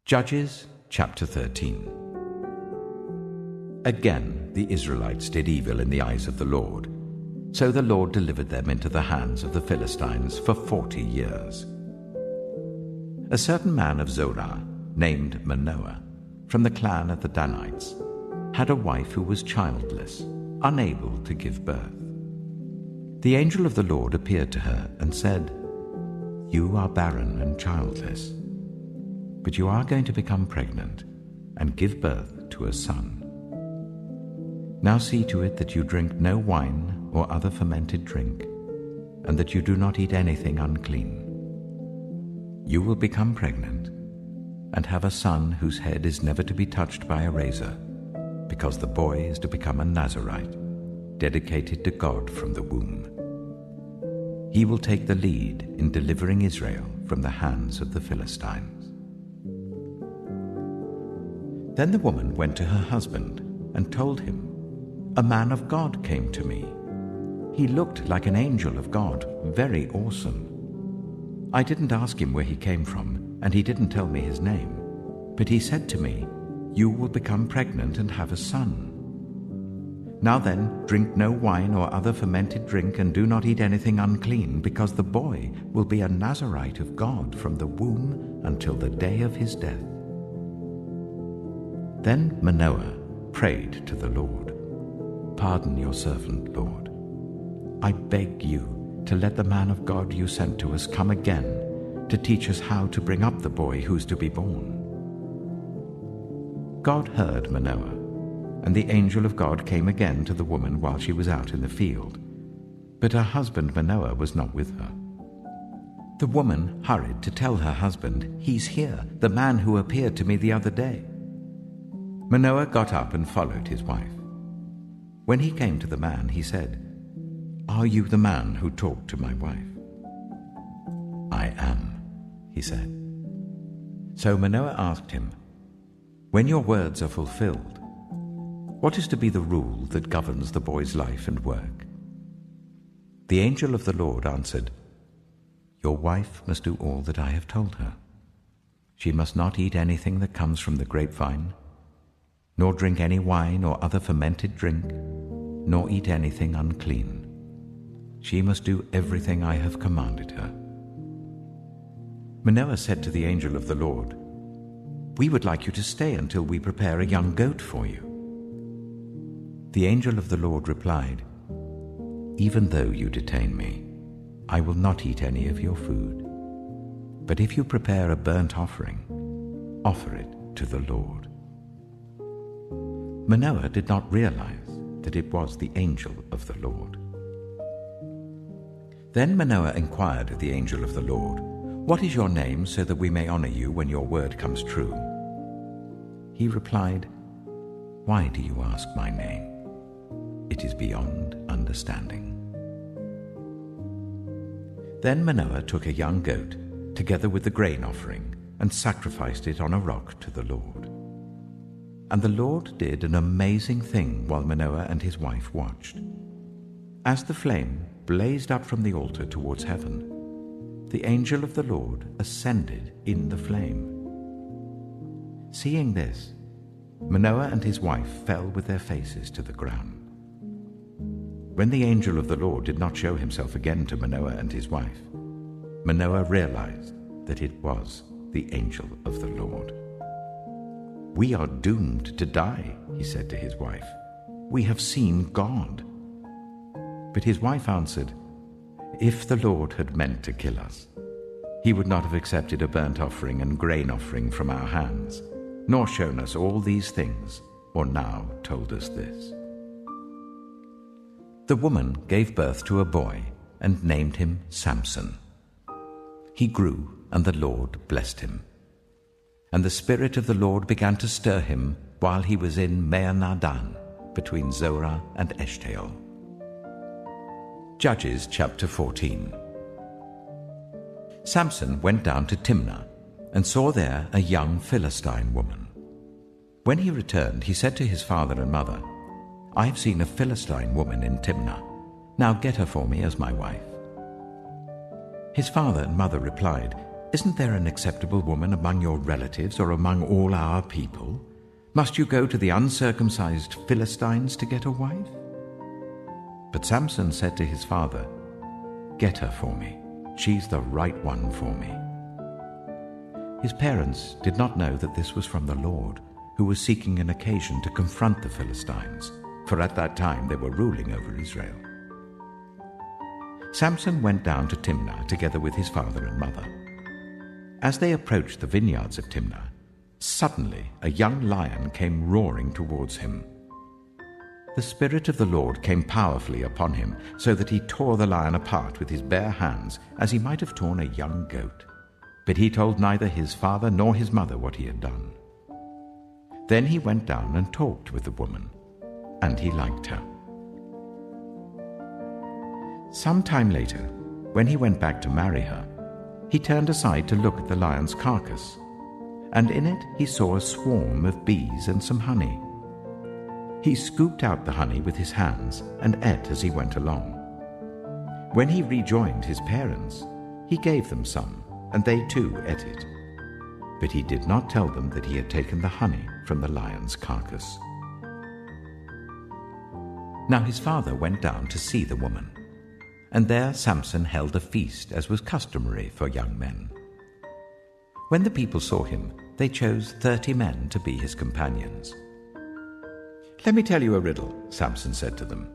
Judges chapter 13. Again the Israelites did evil in the eyes of the Lord. So the Lord delivered them into the hands of the Philistines for 40 years. A certain man of Zorah, named Manoah, from the clan of the Danites, had a wife who was childless, unable to give birth. The angel of the Lord appeared to her and said, "You are barren and childless, but you are going to become pregnant and give birth to a son. Now see to it that you drink no wine or other fermented drink, and that you do not eat anything unclean. You will become pregnant and have a son whose head is never to be touched by a razor, because the boy is to become a Nazirite, dedicated to God from the womb. He will take the lead in delivering Israel from the hands of the Philistines." Then the woman went to her husband and told him, "A man of God came to me. He looked like an angel of God, very awesome. I didn't ask him where he came from, and he didn't tell me his name. But he said to me, 'You will become pregnant and have a son. Now then, drink no wine or other fermented drink, and do not eat anything unclean, because the boy will be a Nazirite of God from the womb until the day of his death.' Then Manoah prayed to the Lord, 'Pardon your servant, Lord. I beg you to let the man of God you sent to us come again to teach us how to bring up the boy who's to be born.' God heard Manoah, and the angel of God came again to the woman while she was out in the field. But her husband Manoah was not with her. The woman hurried to tell her husband, 'He's here, the man who appeared to me the other day.' Manoah got up and followed his wife. When he came to the man, he said, 'Are you the man who talked to my wife?' 'I am,' he said. So Manoah asked him, 'When your words are fulfilled, what is to be the rule that governs the boy's life and work?' The angel of the Lord answered, 'Your wife must do all that I have told her. She must not eat anything that comes from the grapevine, nor drink any wine or other fermented drink, nor eat anything unclean. She must do everything I have commanded her.' Manoah said to the angel of the Lord, 'We would like you to stay until we prepare a young goat for you.' The angel of the Lord replied, 'Even though you detain me, I will not eat any of your food. But if you prepare a burnt offering, offer it to the Lord.' Manoah did not realize that it was the angel of the Lord. Then Manoah inquired of the angel of the Lord, 'What is your name, so that we may honor you when your word comes true?' He replied, 'Why do you ask my name? It is beyond understanding.' Then Manoah took a young goat, together with the grain offering, and sacrificed it on a rock to the Lord. And the Lord did an amazing thing while Manoah and his wife watched. As the flame blazed up from the altar towards heaven, the angel of the Lord ascended in the flame. Seeing this, Manoah and his wife fell with their faces to the ground. When the angel of the Lord did not show himself again to Manoah and his wife, Manoah realized that it was the angel of the Lord. 'We are doomed to die,' he said to his wife. 'We have seen God.' But his wife answered, 'If the Lord had meant to kill us, he would not have accepted a burnt offering and grain offering from our hands, nor shown us all these things, or now told us this.' The woman gave birth to a boy and named him Samson. He grew, and the Lord blessed him. And the Spirit of the Lord began to stir him while he was in Maanadan, between Zorah and Eshtaol. Judges chapter 14. Samson went down to Timnah and saw there a young Philistine woman. When he returned, he said to his father and mother, 'I have seen a Philistine woman in Timnah. Now get her for me as my wife.' His father and mother replied, Isn't there an acceptable woman among your relatives or among all our people? Must you go to the uncircumcised Philistines to get a wife?" But Samson said to his father, "Get her for me. She's the right one for me." His parents did not know that this was from the Lord, who was seeking an occasion to confront the Philistines, for at that time they were ruling over Israel. Samson went down to Timnah together with his father and mother. As they approached the vineyards of Timnah, suddenly a young lion came roaring towards him. The Spirit of the Lord came powerfully upon him, so that he tore the lion apart with his bare hands, as he might have torn a young goat. But he told neither his father nor his mother what he had done. Then he went down and talked with the woman, and he liked her. Some time later, when he went back to marry her, he turned aside to look at the lion's carcass, and in it he saw a swarm of bees and some honey. He scooped out the honey with his hands and ate as he went along. When he rejoined his parents, he gave them some, and they too ate it. But he did not tell them that he had taken the honey from the lion's carcass. Now his father went down to see the woman, and there Samson held a feast, as was customary for young men. When the people saw him, they chose 30 men to be his companions. "Let me tell you a riddle," Samson said to them.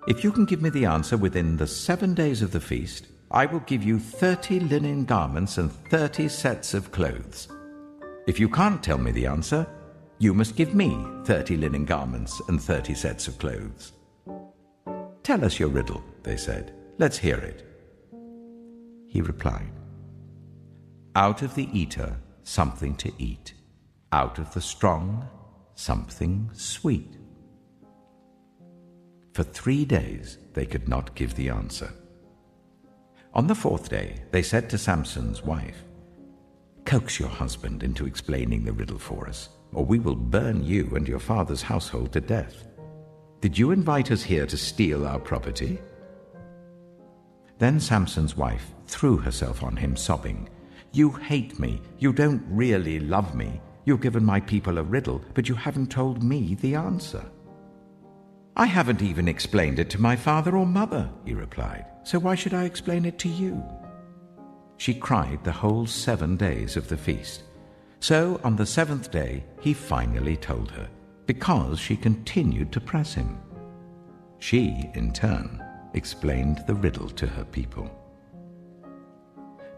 "If you can give me the answer within the 7 days of the feast, I will give you 30 linen garments and 30 sets of clothes. If you can't tell me the answer, you must give me 30 linen garments and 30 sets of clothes." "Tell us your riddle," they said. "Let's hear it." He replied, "Out of the eater, something to eat. Out of the strong, something sweet." For 3 days they could not give the answer. On the 4th day they said to Samson's wife, "Coax your husband into explaining the riddle for us, or we will burn you and your father's household to death. Did you invite us here to steal our property?" Then Samson's wife threw herself on him, sobbing, "You hate me. You don't really love me. You've given my people a riddle, but you haven't told me the answer." "I haven't even explained it to my father or mother," he replied, "so why should I explain it to you?" She cried the whole 7 days of the feast. So on the 7th day he finally told her, because she continued to press him. She, in turn, explained the riddle to her people.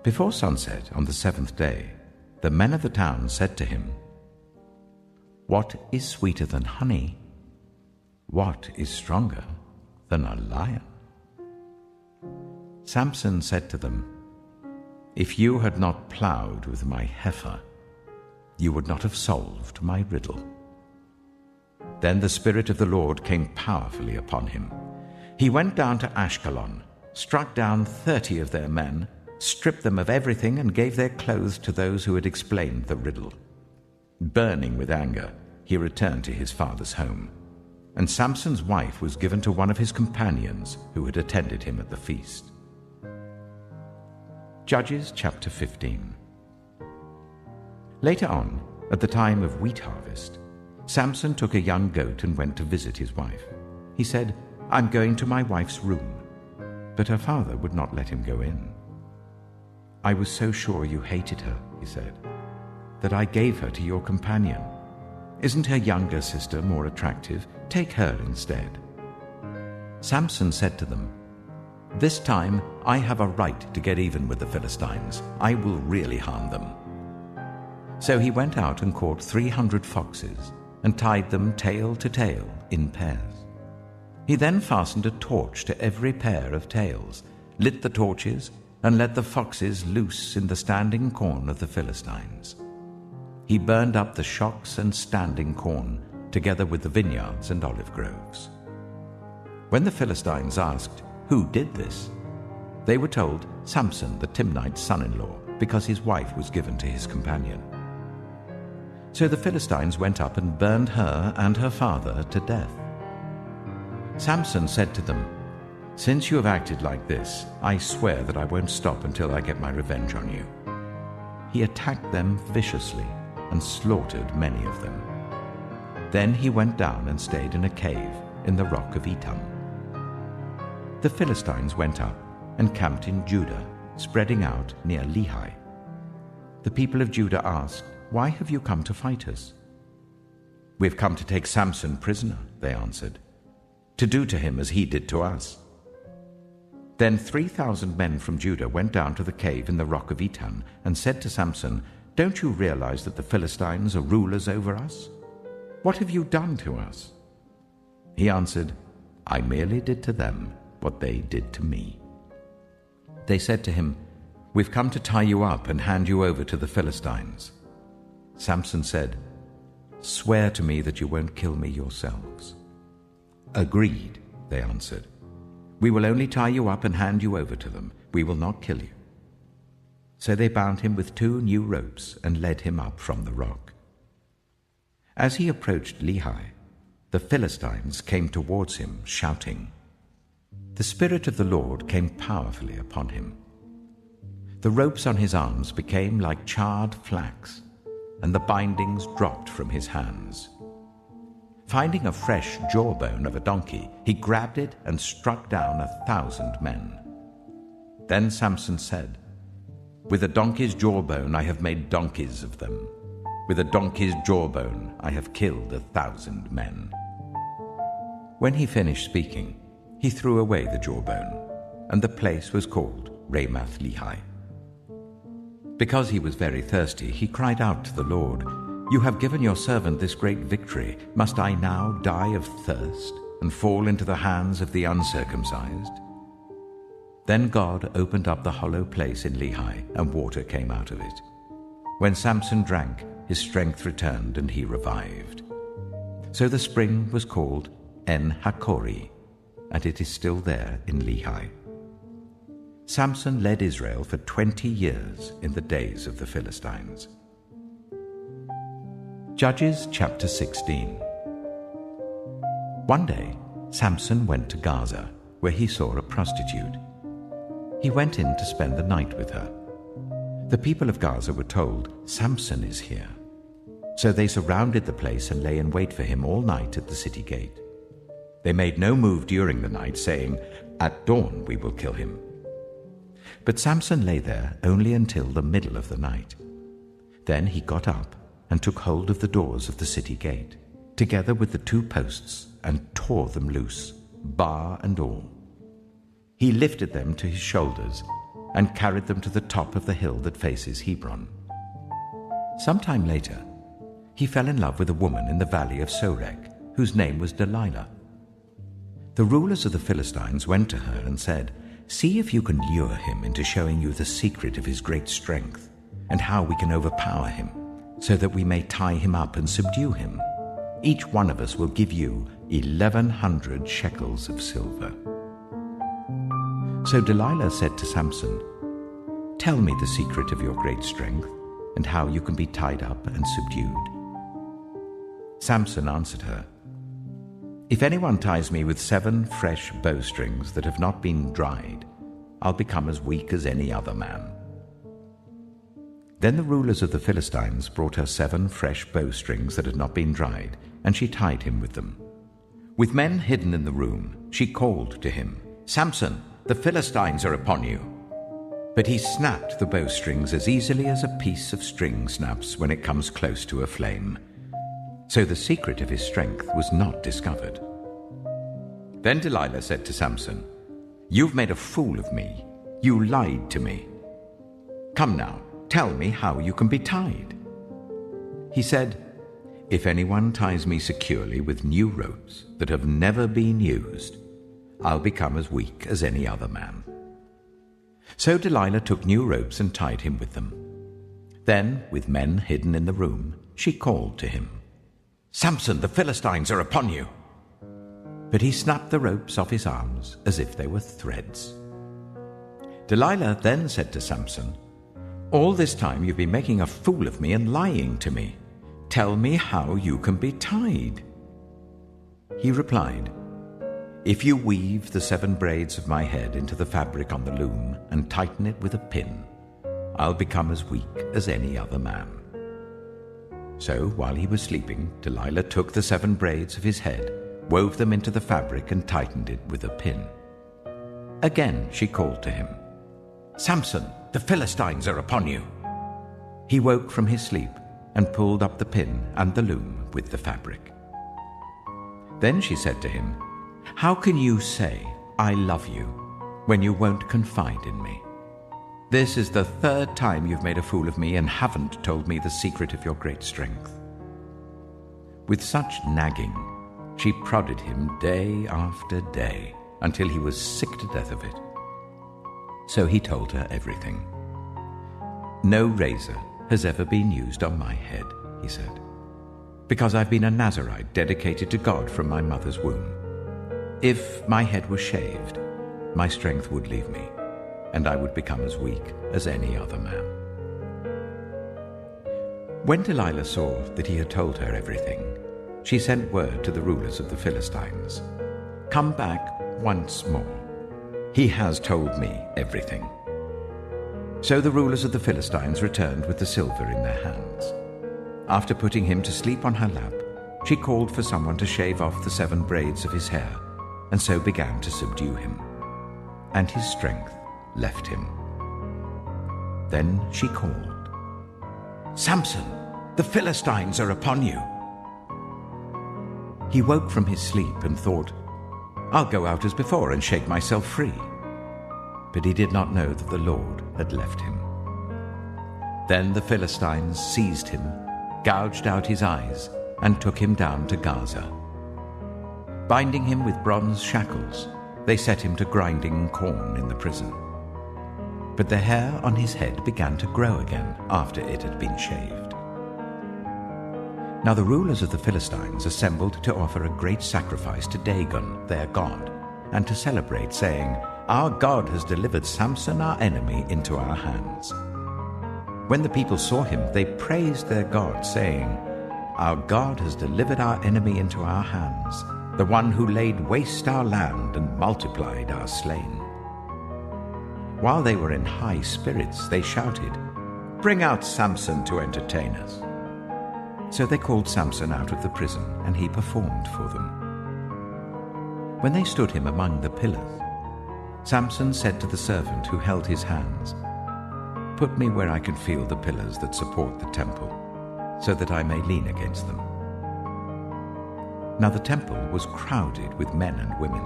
Before sunset on the 7th day, the men of the town said to him, "What is sweeter than honey? What is stronger than a lion?" Samson said to them, "If you had not plowed with my heifer, you would not have solved my riddle." Then the Spirit of the Lord came powerfully upon him. He went down to Ashkelon, struck down 30 of their men, stripped them of everything, and gave their clothes to those who had explained the riddle. Burning with anger, he returned to his father's home, and Samson's wife was given to one of his companions who had attended him at the feast. Judges chapter 15. Later on, at the time of wheat harvest, Samson took a young goat and went to visit his wife. He said, "I'm going to my wife's room." But her father would not let him go in. "I was so sure you hated her," he said, "that I gave her to your companion. Isn't her younger sister more attractive? Take her instead." Samson said to them, "This time I have a right to get even with the Philistines. I will really harm them." So he went out and caught 300 foxes and tied them tail to tail in pairs. He then fastened a torch to every pair of tails, lit the torches, and let the foxes loose in the standing corn of the Philistines. He burned up the shocks and standing corn, together with the vineyards and olive groves. When the Philistines asked, "Who did this?" they were told, "Samson the Timnite's son-in-law, because his wife was given to his companion." So the Philistines went up and burned her and her father to death. Samson said to them, "Since you have acted like this, I swear that I won't stop until I get my revenge on you." he attacked them viciously and slaughtered many of them. Then he went down and stayed in a cave in the rock of Etam. The Philistines went up and camped in Judah, spreading out near Lehi. The people of Judah asked, "Why have you come to fight us?" "We've come to take Samson prisoner," they answered, "to do to him as he did to us." Then 3,000 men from Judah went down to the cave in the rock of Etam and said to Samson, "Don't you realize that the Philistines are rulers over us? What have you done to us?" He answered, "I merely did to them what they did to me." They said to him, "We've come to tie you up and hand you over to the Philistines." Samson said, "Swear to me that you won't kill me yourselves." "Agreed," they answered. "We will only tie you up and hand you over to them. We will not kill you." So they bound him with 2 new ropes and led him up from the rock. As he approached Lehi, the Philistines came towards him, shouting. The Spirit of the Lord came powerfully upon him. The ropes on his arms became like charred flax, and the bindings dropped from his hands. Finding a fresh jawbone of a donkey, he grabbed it and struck down 1,000 men. Then Samson said, "With a donkey's jawbone I have made donkeys of them. With a donkey's jawbone I have killed 1,000 men." When he finished speaking, he threw away the jawbone, and the place was called Ramath Lehi. Because he was very thirsty, he cried out to the Lord, "You have given your servant this great victory. Must I now die of thirst and fall into the hands of the uncircumcised?" Then God opened up the hollow place in Lehi, and water came out of it. When Samson drank, his strength returned and he revived. So the spring was called En-Hakkore, and it is still there in Lehi. Samson led Israel for 20 years in the days of the Philistines. Judges chapter 16. One day, Samson went to Gaza, where he saw a prostitute. He went in to spend the night with her. The people of Gaza were told, "Samson is here." So they surrounded the place and lay in wait for him all night at the city gate. They made no move during the night, saying, "At dawn we will kill him." But Samson lay there only until the middle of the night. Then he got up and took hold of the doors of the city gate, together with the 2 posts, and tore them loose, bar and all. He lifted them to his shoulders and carried them to the top of the hill that faces Hebron. Some time later, he fell in love with a woman in the valley of Sorek, whose name was Delilah. The rulers of the Philistines went to her and said, "See if you can lure him into showing you the secret of his great strength, and how we can overpower him, so that we may tie him up and subdue him. Each one of us will give you 1,100 shekels of silver." So Delilah said to Samson, "Tell me the secret of your great strength, and how you can be tied up and subdued." Samson answered her, "If anyone ties me with 7 fresh bowstrings that have not been dried, I'll become as weak as any other man." Then the rulers of the Philistines brought her 7 fresh bowstrings that had not been dried, and she tied him with them. With men hidden in the room, she called to him, "Samson, the Philistines are upon you." But he snapped the bowstrings as easily as a piece of string snaps when it comes close to a flame. So the secret of his strength was not discovered. Then Delilah said to Samson, "You've made a fool of me. You lied to me. Come now, tell me how you can be tied." He said, "If anyone ties me securely with new ropes that have never been used, I'll become as weak as any other man." So Delilah took new ropes and tied him with them. Then, with men hidden in the room, she called to him, "Samson, the Philistines are upon you." But he snapped the ropes off his arms as if they were threads. Delilah then said to Samson, "All this time you've been making a fool of me and lying to me. Tell me how you can be tied." He replied, "If you weave the 7 braids of my head into the fabric on the loom and tighten it with a pin, I'll become as weak as any other man." So while he was sleeping, Delilah took the 7 braids of his head, wove them into the fabric, and tightened it with a pin. Again she called to him, "Samson, the Philistines are upon you." He woke from his sleep and pulled up the pin and the loom with the fabric. Then she said to him, "How can you say, 'I love you,' when you won't confide in me? This is the 3rd time you've made a fool of me and haven't told me the secret of your great strength." With such nagging, she prodded him day after day until he was sick to death of it. So he told her everything. "No razor has ever been used on my head," he said, "because I've been a Nazirite dedicated to God from my mother's womb. If my head was shaved, my strength would leave me, and I would become as weak as any other man." When Delilah saw that he had told her everything, she sent word to the rulers of the Philistines, "Come back once more. He has told me everything." So the rulers of the Philistines returned with the silver in their hands. After putting him to sleep on her lap, she called for someone to shave off the 7 braids of his hair, and so began to subdue him. And his strength left him. Then she called, "Samson, the Philistines are upon you." He woke from his sleep and thought, "I'll go out as before and shake myself free." But he did not know that the Lord had left him. Then the Philistines seized him, gouged out his eyes, and took him down to Gaza. Binding him with bronze shackles, they set him to grinding corn in the prison. But the hair on his head began to grow again after it had been shaved. Now the rulers of the Philistines assembled to offer a great sacrifice to Dagon, their god, and to celebrate, saying, "Our God has delivered Samson, our enemy, into our hands." When the people saw him, they praised their God, saying, "Our God has delivered our enemy into our hands, the one who laid waste our land and multiplied our slain." While they were in high spirits, they shouted, "Bring out Samson to entertain us." So they called Samson out of the prison, and he performed for them. When they stood him among the pillars, Samson said to the servant who held his hands, "Put me where I can feel the pillars that support the temple, so that I may lean against them." Now the temple was crowded with men and women.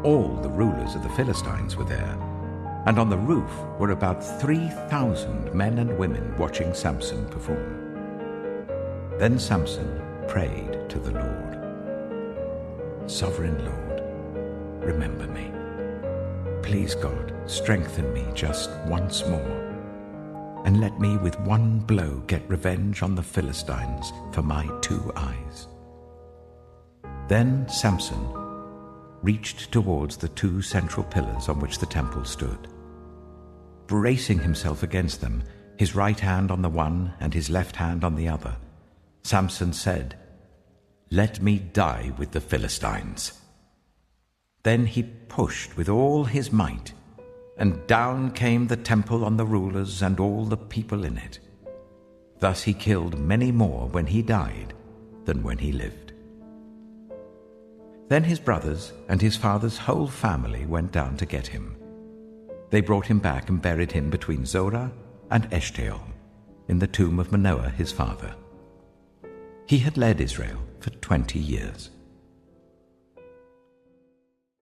All the rulers of the Philistines were there, and on the roof were about 3,000 men and women watching Samson perform. Then Samson prayed to the Lord, "Sovereign Lord, remember me. Please, God, strengthen me just once more, and let me with one blow get revenge on the Philistines for my 2 eyes." Then Samson reached towards the 2 central pillars on which the temple stood. Bracing himself against them, his right hand on the one and his left hand on the other, Samson said, "Let me die with the Philistines." Then he pushed with all his might, and down came the temple on the rulers and all the people in it. Thus he killed many more when he died than when he lived. Then his brothers and his father's whole family went down to get him. They brought him back and buried him between Zorah and Eshtaol, in the tomb of Manoah his father. He had led Israel for 20 years.